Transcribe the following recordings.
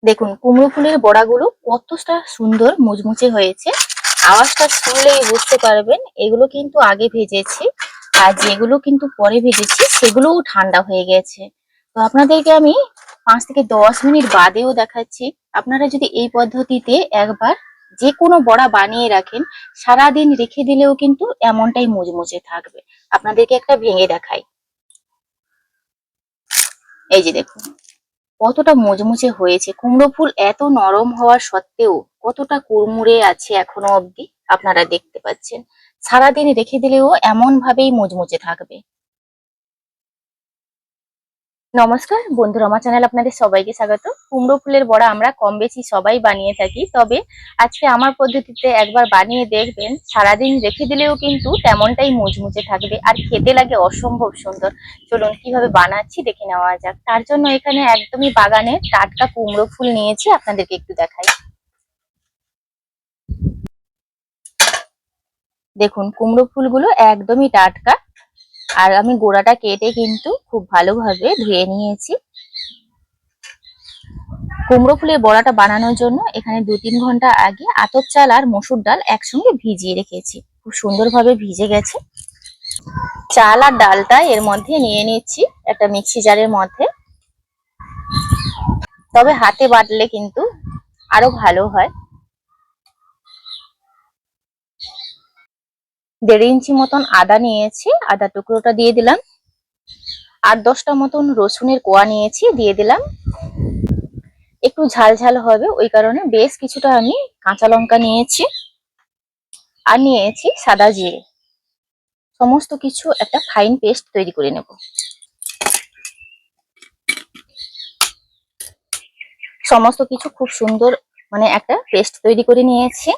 দেখুন কুমড়ো ফুলের বড়াগুলো কতটা সুন্দর মুচমুচে হয়েছে। আওয়াজটা শুনলেই বুঝতে পারবেন এগুলো কিন্তু আগে ভেজেছি, আর যেগুলো কিন্তু পরে ভেজেছি সেগুলোও ঠান্ডা হয়ে গেছে। তো আপনাদেরকে আমি 5 থেকে 10 মিনিট বাদেও দেখাচ্ছি। আপনারা যদি এই পদ্ধতিতে একবার যে কোনো বড়া বানিয়ে রাখেন, সারাদিন রেখে দিলেও কিন্তু এমনটাই মুচমুচে থাকবে। আপনাদেরকে একটা ভেঙে দেখাই। এই যে দেখুন কতটা মুচমুচে হয়েছে। কুমড়ো ফুল এত নরম হওয়া সত্ত্বেও কতটা কুড়মুড়ে আছে এখনো অবধি আপনারা দেখতে পাচ্ছেন। সারাদিন রেখে দিলেও এমন ভাবেই মুচমুচে থাকবে। নমস্কার বন্ধুরা, আমার চ্যানেল আপনাদের সবাইকে স্বাগত। কুমড়ো ফুলের বড়া আমরা কম বেশি সবাই বানিয়ে থাকি, তবে আজকে আমার পদ্ধতিতে একবার বানিয়ে দেখবেন, সারাদিন রেখে দিলেও কিন্তু তেমনটাই মুচমুচে থাকবে আর খেতে লাগে অসম্ভব সুন্দর। চলুন কিভাবে বানাচ্ছি দেখে নেওয়া যাক। তার জন্য এখানে একদমই বাগানের টাটকা কুমড়ো ফুল নিয়েছি, আপনাদেরকে একটু দেখাই। দেখুন কুমড়ো ফুলগুলো একদমই টাটকা, আর আমি গোড়াটা কেটে কিন্তু খুব ভালোভাবে ধুয়ে নিয়েছি। কুমড়ো ফুলের বড়াটা বানানোর জন্য এখানে 2-3 ঘন্টা আগে আতপ চাল আর মসুর ডাল একসঙ্গে ভিজিয়ে রেখেছি। খুব সুন্দরভাবে ভিজে গেছে। চাল আর ডালটা এর মধ্যে নিয়ে নিচ্ছি একটা মিক্সি জারের মধ্যে, তবে হাতে বাটলে কিন্তু আরো ভালো হয়। 1.5 ইঞ্চি মতন আদা নিয়েছি, আদা টুকরোটা দিয়ে দিলাম। 8-10টা মতন রসুনের কোয়া নিয়েছি, দিয়ে দিলাম। একটু ঝাল ঝাল হবে ওই কারণে বেশ কিছুটা আমি কাঁচা লঙ্কা নিয়েছি, আর নিয়েছি সাদা জিরে। সমস্ত কিছু একটা ফাইন পেস্ট তৈরি করে নেব। সমস্ত কিছু খুব সুন্দর একটা পেস্ট তৈরি করে নিয়েছি।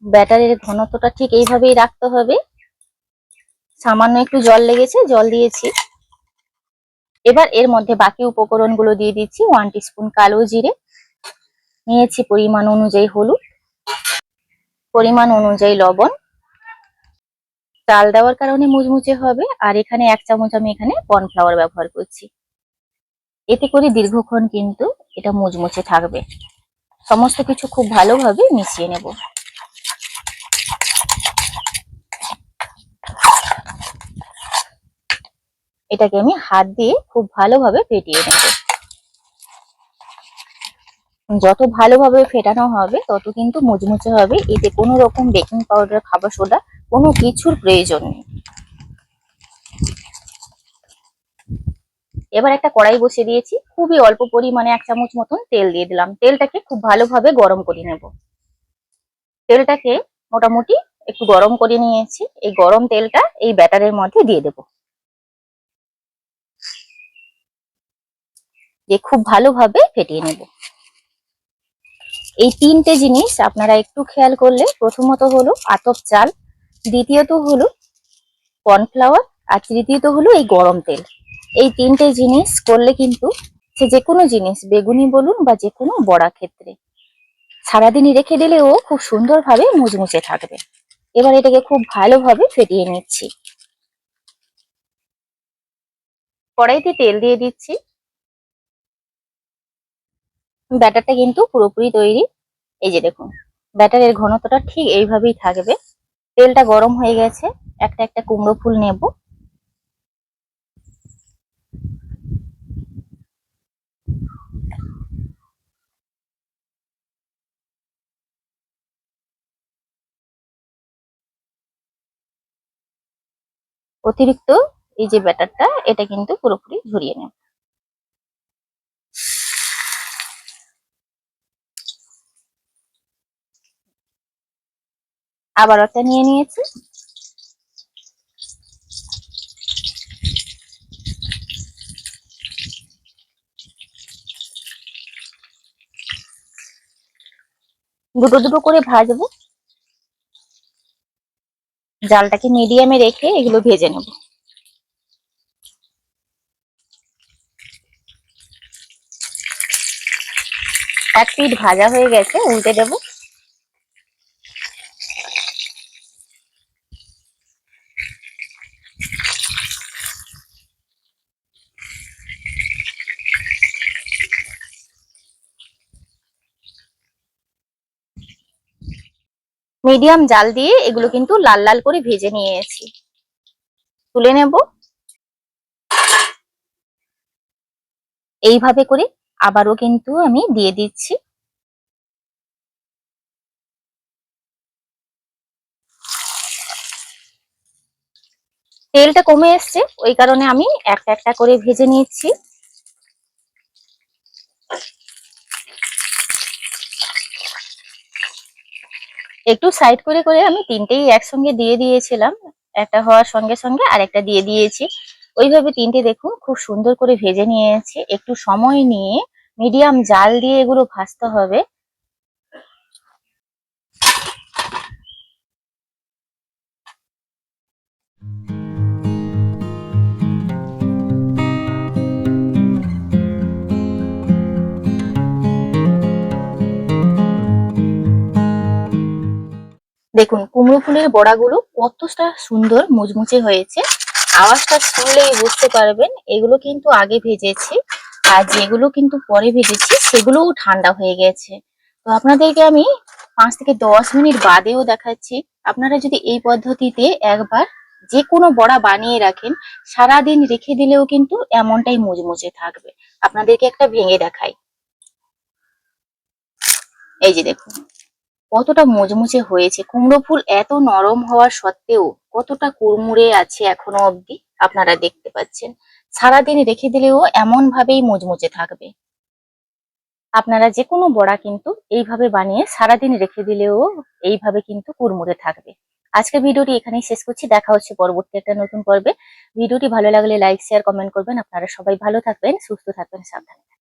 ব্যাটারের ঘনত্বটা ঠিক এইভাবেই রাখতে হবে। সামান্য একটু জল লেগেছে, জল দিয়েছি। এবার এর মধ্যে বাকি উপকরণগুলো দিয়ে দিচ্ছি। 1 টিস্পুন কালো জিরে নিয়েছি, পরিমাণ অনুযায়ী হলুদ, পরিমাণ অনুযায়ী লবণ। চাল দেওয়ার কারণে মুচমুচে হবে, আর এখানে 1 চামচ আমি এখানে কর্নফ্লাওয়ার ব্যবহার করছি। এতে করে দীর্ঘক্ষণ কিন্তু এটা মুচমুচে থাকবে। সমস্ত কিছু খুব ভালোভাবে মিশিয়ে নেব। এটাকে আমি হাত দিয়ে খুব ভালোভাবে ফেটিয়ে নেব। যত ভালোভাবে ফেটানো হবে তত কিন্তু মুচমুচে হবে। এতে কোনো রকম বেকিং পাউডার, খাবার সোডা কোনো কিছুর প্রয়োজন নেই। এবার একটা কড়াই বসিয়ে দিয়েছি, খুবই অল্প পরিমাণে 1 চামচ মতন তেল দিয়ে দিলাম। তেলটাকে খুব ভালোভাবে গরম করে নেব। তেলটাকে মোটামুটি একটু গরম করে নিয়েছি। এই গরম তেলটা এই ব্যাটারের মধ্যে দিয়ে দেব, দিয়ে খুব ভালোভাবে ফেটিয়ে নেব। এই 3টে জিনিস আপনারা একটু খেয়াল করলে, প্রথমত হলো আতপ চাল, দ্বিতীয়ত হলো কর্নফ্লাওয়ার, আর তৃতীয়ত হলো এই গরম তেল। এই 3টে জিনিস করলে কিন্তু সে যে কোনো জিনিস, বেগুনি বলুন বা যে কোনো বড়া ক্ষেত্রে, সারাদিন রেখে দিলেও খুব সুন্দরভাবে মুচমুচে থাকবে। এবার এটাকে খুব ভালোভাবে ফেটিয়ে নিচ্ছি। কড়াইতে তেল দিয়ে দিচ্ছি। ব্যাটারটা কিন্তু পুরোপুরি তৈরি। এই যে দেখুন ব্যাটারের ঘনত্বটা ঠিক এইভাবেই থাকবে। তেলটা গরম হয়ে গেছে, একটা একটা কুমড়ো ফুল নেব। অতিরিক্ত এই যে ব্যাটারটা, এটা কিন্তু পুরোপুরি ঝরিয়ে নেব। আবার ওটা নিয়ে নিয়েছি। দুটো দুটো করে ভাজবো। জালটাকে মিডিয়ামে রেখে এগুলো ভেজে নেব। এক পিঠ ভাজা হয়ে গেছে, উল্টে দেব। মিডিয়াম জাল দিয়ে এগুলো কিন্তু লাল লাল করে ভেজে নিয়েছি, তুলে নেব। এইভাবে করে আবারও কিন্তু আমি দিয়ে দিচ্ছি। তেলটা কমে এসছে, ওই কারণে আমি একটা একটা করে ভেজে নিচ্ছি। একটু সাইড করে করে আমি তিনটেই একসঙ্গে দিয়ে দিয়েছিলাম, একটা হওয়ার সঙ্গে সঙ্গে আরেকটা দিয়ে দিয়েছি। ওইভাবে তিনটে দেখুন খুব সুন্দর করে ভেজে নিয়েছি। একটু সময় নিয়ে মিডিয়াম জাল দিয়ে এগুলো ভাজতে হবে। দেখুন কুমড়ো ফুলের বড়াগুলো কতটা সুন্দর মুচমুচে হয়েছে, আওয়াজটা শুনলেই বুঝতে পারবেন এগুলো কিন্তু আগে ভেজেছি, আর যেগুলো কিন্তু পরে ভেজেছি সেগুলোও ঠান্ডা হয়ে গেছে। তো আপনাদেরকে আমি 5 থেকে 10 মিনিট বাদেও দেখাচ্ছি। আপনারা যদি এই পদ্ধতিতে একবার যে কোনো বড়া বানিয়ে রাখেন, সারাদিন রেখে দিলেও কিন্তু এমনটাই মুচমুচে থাকবে। আপনাদেরকে একটা ভেঙে দেখাই। এই যে দেখুন কতটা মুচমুচে হয়েছে। কুমড়ো ফুল এত নরম হওয়া সত্ত্বেও কতটা কুড়মুড়ে আছে এখনো অবধি, আপনারা দেখতে পাচ্ছেন। সারাদিন রেখে দিলেও এমন ভাবেই মুচমুচে থাকবে। আপনারা যে কোনো বড়া কিন্তু এইভাবে বানিয়ে সারাদিন রেখে দিলেও এইভাবে কিন্তু কুড়মুড়ে থাকবে। আজকের ভিডিওটি এখানেই শেষ করছি, দেখা হচ্ছে পরবর্তী একটা নতুন পর্বে। ভিডিওটি ভালো লাগলে লাইক শেয়ার কমেন্ট করবেন। আপনারা সবাই ভালো থাকবেন, সুস্থ থাকবেন, সাবধানে থাকবেন।